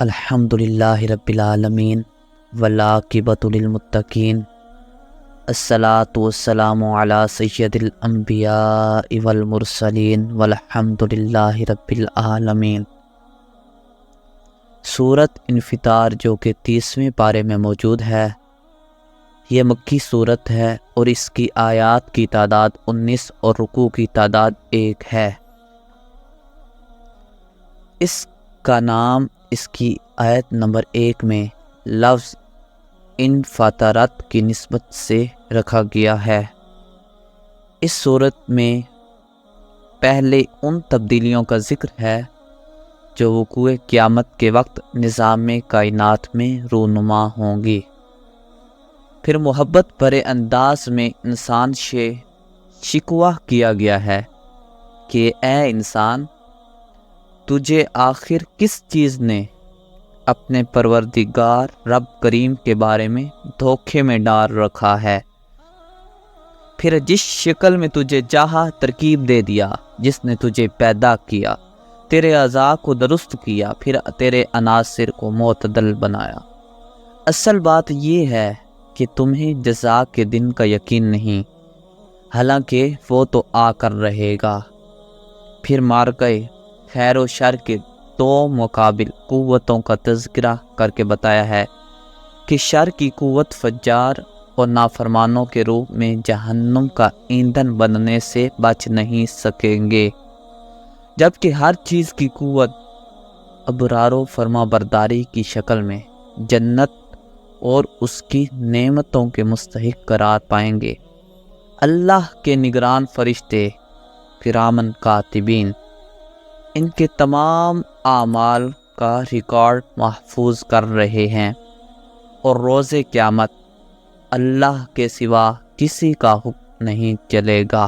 الحمدللہ رب العالمین والعاقبۃ للمتقین الصلاۃ والسلام علی سید الانبیاء والمرسلین والحمدللہ رب العالمین۔ سورۃ انفطار جو کہ 30ویں پارے میں موجود ہے، یہ مکی صورت ہے اور اس کی آیات کی تعداد 19 اور رکوع کی تعداد 1 ہے۔ اس کا نام اس کی آیت نمبر 1 میں لفظ انفطرت کی نسبت سے رکھا گیا ہے۔ اس صورت میں پہلے ان تبدیلیوں کا ذکر ہے جو وقوع قیامت کے وقت نظام کائنات میں رونما ہوں گی۔ پھر محبت بھرے انداز میں انسان سے شکوہ کیا گیا ہے کہ اے انسان، تجھے آخر کس چیز نے اپنے پروردگار رب کریم کے بارے میں دھوکے میں ڈال رکھا ہے؟ پھر جس شکل میں تجھے چاہا ترکیب دے دیا، جس نے تجھے پیدا کیا، تیرے اعضاء کو درست کیا، پھر تیرے عناصر کو معتدل بنایا۔ اصل بات یہ ہے کہ تمہیں جزا کے دن کا یقین نہیں، حالانکہ وہ تو آ کر رہے گا۔ پھر مارکے خیر و شر کے 2 مقابل قوتوں کا تذکرہ کر کے بتایا ہے کہ شر کی قوت فجار اور نافرمانوں کے روپ میں جہنم کا ایندھن بننے سے بچ نہیں سکیں گے، جبکہ ہر چیز کی قوت ابرار و فرما برداری کی شکل میں جنت اور اس کی نعمتوں کے مستحق قرار پائیں گے۔ اللہ کے نگران فرشتے کرامن کاتبین ان کے تمام اعمال کا ریکارڈ محفوظ کر رہے ہیں، اور روز قیامت اللہ کے سوا کسی کا حکم نہیں چلے گا۔